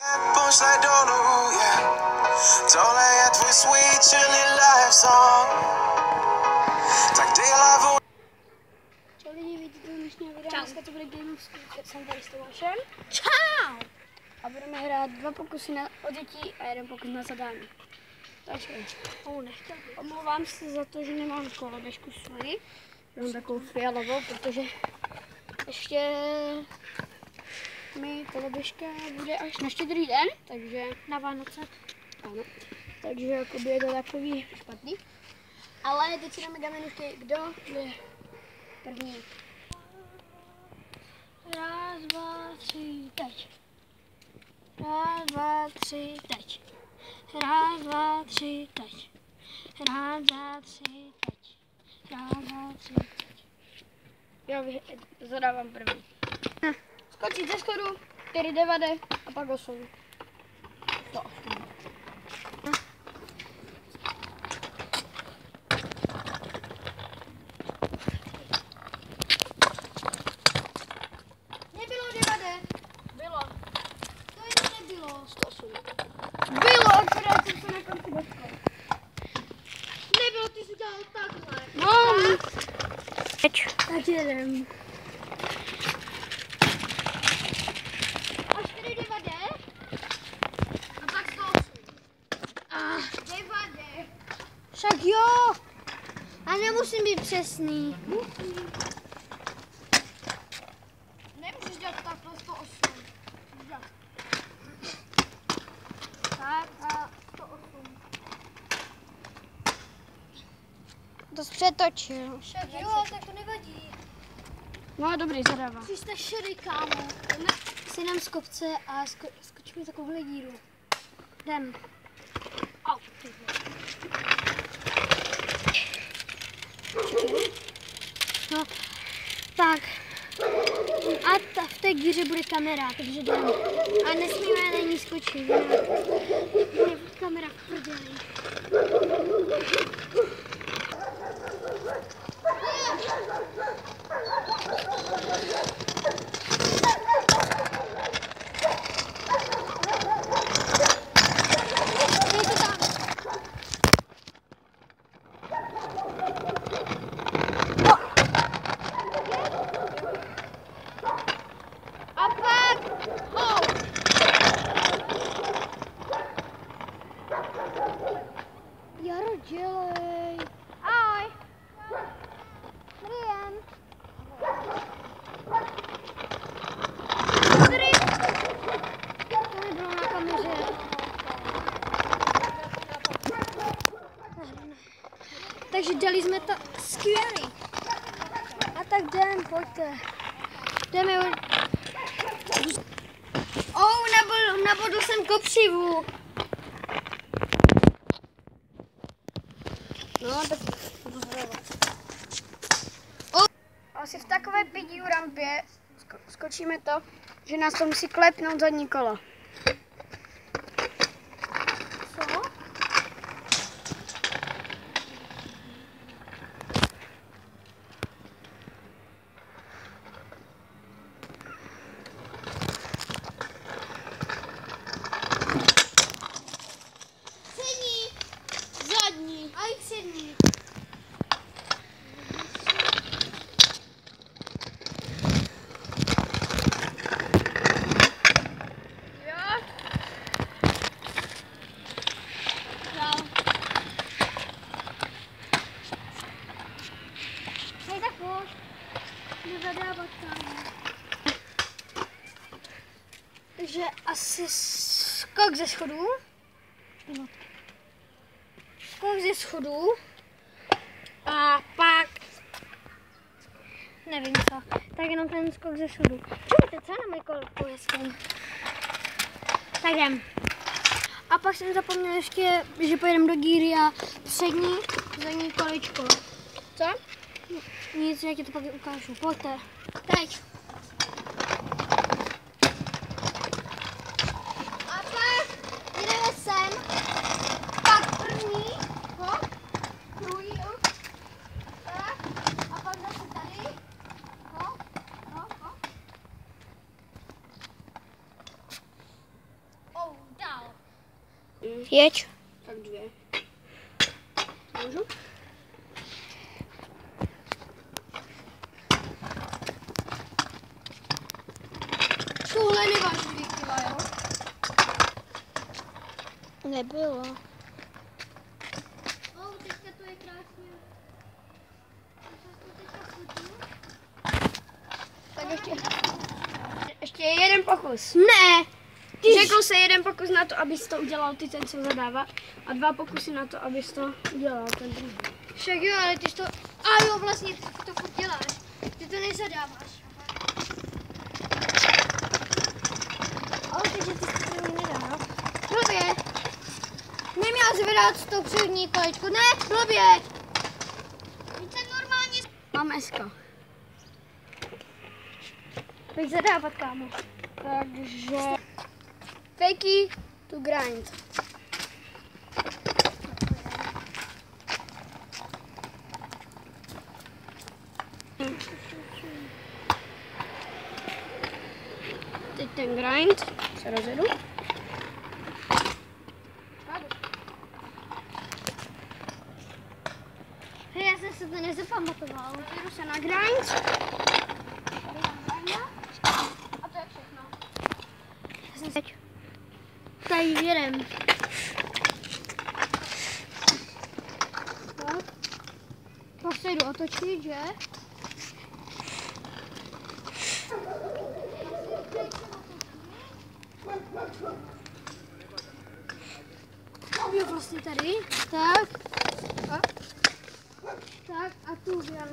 I don't know, yeah. Tohle je tvůj sweet chilly life song. Tak dělá. Čau lidi, vítejte u dnešního videa. Dneska to bude gameovský, jsem tady s Tomášem. Čau! A budeme hrát 2 pokusy od dětí a 1 pokus na zadání. Takže, omlouvám se za to, že nemám koloběžku svoji. Mám takovou fialovou, protože ještě mi koloběžka bude až na Štědrý den, takže na Vánoce. Ano. Takže jakoby je to takový špatný. Ale teď si dáme gamenůvky, kdo je první. Raz, dva, tři, teď. Raz, dva, tři, teď. Raz, dva, tři, teď. Raz, dva, tři, teď. Raz, dva, tři, teď. Jo, zadávám první. Skočit ze schodu, 4 devade a pak 8. To 8. Nebylo devade. Bylo. To jenom nebylo. 108. Bylo, akorát jsem se na konci dotkl. Nebylo, ty jsi dělal takhle. No. Teď. Tak jedem. Však jo, a nemusím být přesný. Nemůžeš dělat takhle 108. Tak a 108. To jsi přetočil. Však jo, tak to nevadí. No dobrý, zadává. 304, kámo. Si nám z kopce a skočíme takovouhle díru. Jdem. Au, ty. No, tak. A v té díře bude kamera, takže jdeme. A nesmíme na ní skočit. Bude kamera v prdeli. Jaro, dělej. Ahoj. Dobrý den. Dobrý. To nebylo na kameře. Takže dali jsme to skvělý. A tak jdem, pojďte. Jdeme. Nabodl jsem kopřivu. No, tak to zrovna. Asi v takové pidí rampě skočíme to, že nás to musí klepnout zadní kolo. Co? Přední, zadní a i přední. Takže asi skok ze schodů. Skok ze schodů. A pak nevím co. Tak jenom ten skok ze schodů. Čujte, co na můj koleskem. Tak jdem. A pak jsem zapomněl ještě, že pojedeme do gíry a přední, zadní kolečko. Co? Nic, já ti to pak ukážu. Pojďte. Teď. A pak jdeme sem. Pak první. Hop. Druhý. Tak. A pak zase tady. Hop. Hop. Hop. Jeď. Tak 2. Můžu? Tohle neváží 2 kila, jo? Nebylo. Teďka to je krásně. Tak ještě jeden pokus. Ne. Řekl se jeden pokus na to, abys to udělal ty ten, co zadává, a 2 pokusy na to, abys to udělal ten druhý. Však jo, ale ty jsi to... A jo, vlastně ty to furt děláš. Ty to nezadáváš. Ale takže ty to první nedá, no? Blbě. Neměl zvedat to přední kolečko. Ne, blbě. Víte normálně... Mám SK. Pojď zadávat, kámo. Takže... Fakey to grind. Teď ten grind se rozjedu. Hej, já jsem se to nezapamatoval. Jdu se na grind. A to je všechno. Tady jedem. Pak se jdu otočit, že? Jo, vlastně tady. Tak. A? Tak a tu uděláme.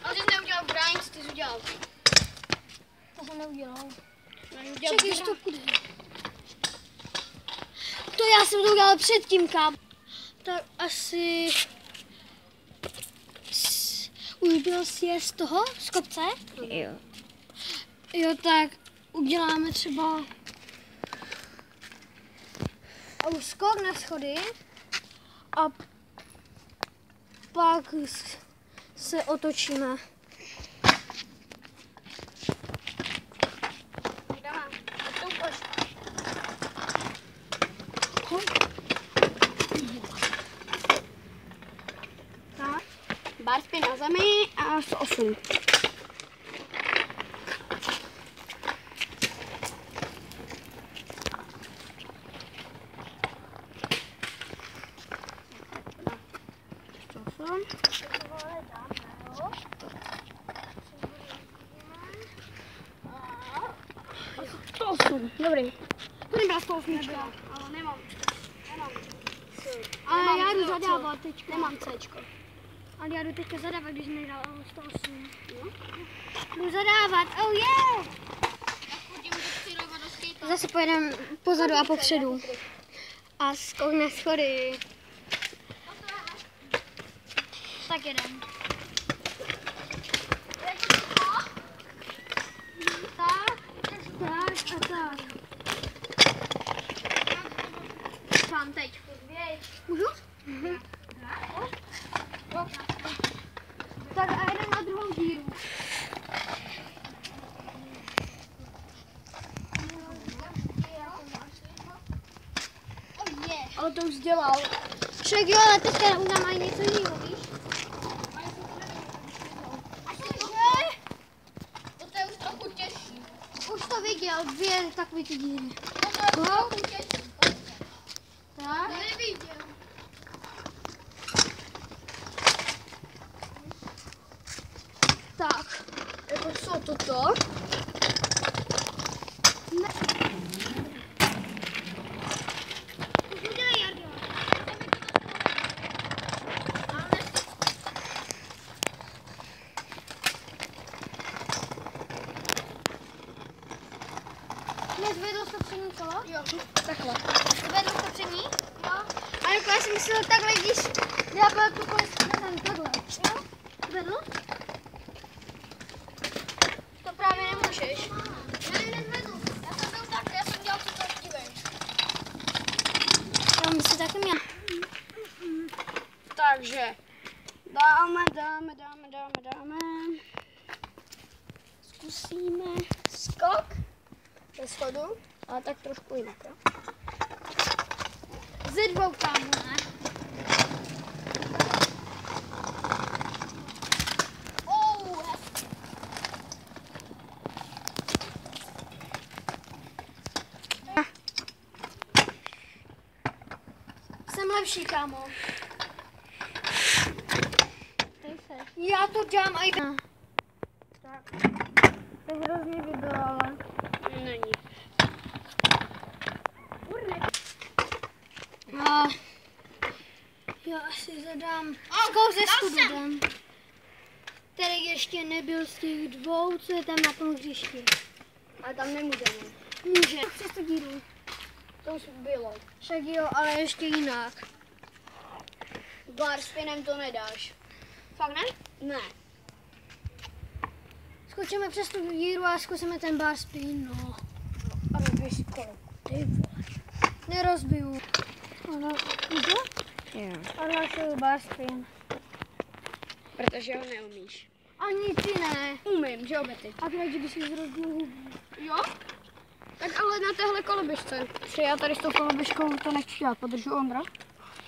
Ale ty jsi neudělal grind, ty jsi udělal. To jsem neudělal. Neudělal Čekaj, to půjde. To já jsem to udělal předtím, kámo. Tak asi... Už byl jsi z toho, z kopce? Jo. Jo, tak uděláme třeba skok na schody a pak se otočíme. Bar spin na zemi a 108. Dobrý. Budeme brát 108. Ale nemám. Ale já jdu zadávat teďka. Nemám Cčko. Ale já jdu teďka zadávat, když jsem nehrál 108. Jdu zadávat, oh yeah! Zase pojedeme pozadu a popředu. A skok na schody. Tak jedem. Tak a tak. Mám teď. Můžu? Tak a jdem na druhou díru. Ale to už dělal. Však jo, ale teďka už nám mají něco jiného, víš? To je už trochu těžší. Už to viděl, 2 takové ty díry. To je trochu těžší. Tak. Neviděl. Tak. Jako co toto? Už udělej, Jardo. Nezvedl jsi to přední kolo? Jo, takhle. Zvedl jsi to přední? Jo. A jako já jsem myslel takhle, když já byla tu kolesku na zem, takhle. Jo? Zvedl? To právě nemůžeš. Ne, nezvedl. Já jsem byl tak, já jsem dělal to divej. Já myslím taky měl. Takže dáme. Zkusíme skok. ze schodu, ale tak trošku jinak, jo? Ze 2 kámů, ne? Jsem lepší, kámo. Já to dám a jde. Tak. To hrozně vybylo, ale není. A já asi zadám ze studu dám, který ještě nebyl z těch 2, co je tam na tom hřišti. Ale tam nemůžeme. Může. Přes tu díru. To už bylo. Však jo, ale ještě jinak. Bar spinem to nedáš. Fakt ne? Ne. Skočíme přes tu díru a zkusíme ten bar spin, no. A rozbiješ si kolo. Ty vole. Nerozbiju. Ano, můžu? Jo. Ale to je bar spin. Protože ho neumíš. Ani ty ne. Umím, že obety. A teď, že bys mi rozbil hubu. Jo? Tak ale na téhle koloběžce. Protože já tady s tou koloběžkou to nechci dělat, podržu Ondra.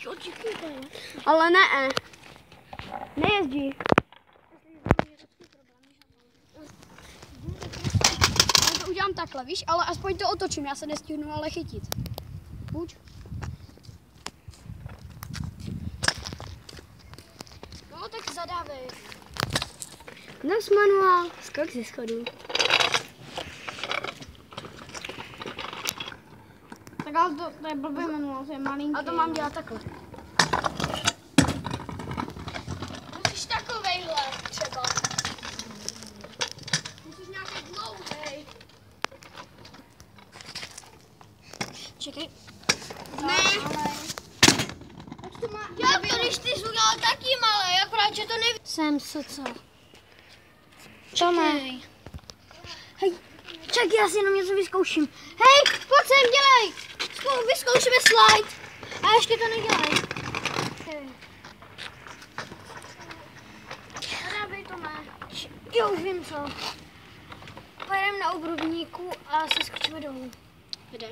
Jo, díky to je. Ale ne. Nejezdí. Já to udělám takhle, víš, ale aspoň to otočím, já se nestihnu ale chytit. Buď. No tak zadávej. Nás manuál. Skok ze schodu. Tak ale to je blbý manuál, to je malinký. A to mám dělat takhle. Musíš takovejhle třeba. Musíš nějaký dlouhej. Čekej. Ne. Já to, když ty jsi udělal taky malé, akorát, že to neví. Jsem soco. Čekej. Hej, čekaj, já si jenom něco vyzkouším. Hej, pojď sem, dělej. Vyzkoušíme slide. A ještě to nedělej. Zadávej to má. Jo, už vím co. Pojedeme na obrubníku a se skočíme dolů. Kde?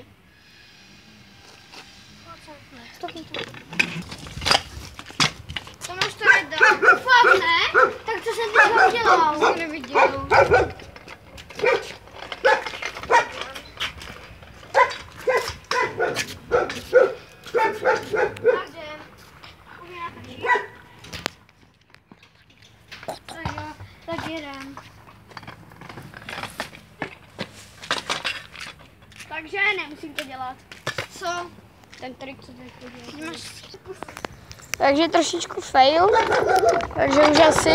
Stopni to. To máš to nedal. Fakt ne? Tak co jsem teď udělal? To neviděl. Tak jedem. Takže nemusím to dělat. Co? Ten trik, co teď děláš. Takže trošičku fail. Takže už asi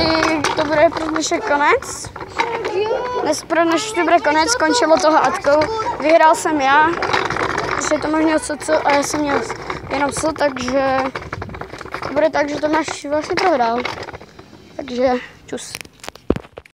to bude pro dnešek konec. Dnes pro dnešek to bude konec, skončilo to hádkou. Vyhrál jsem já, protože to měl co a já jsem měl jenom co, takže to bude tak, že Tomáš vlastně prohrál. Takže čus.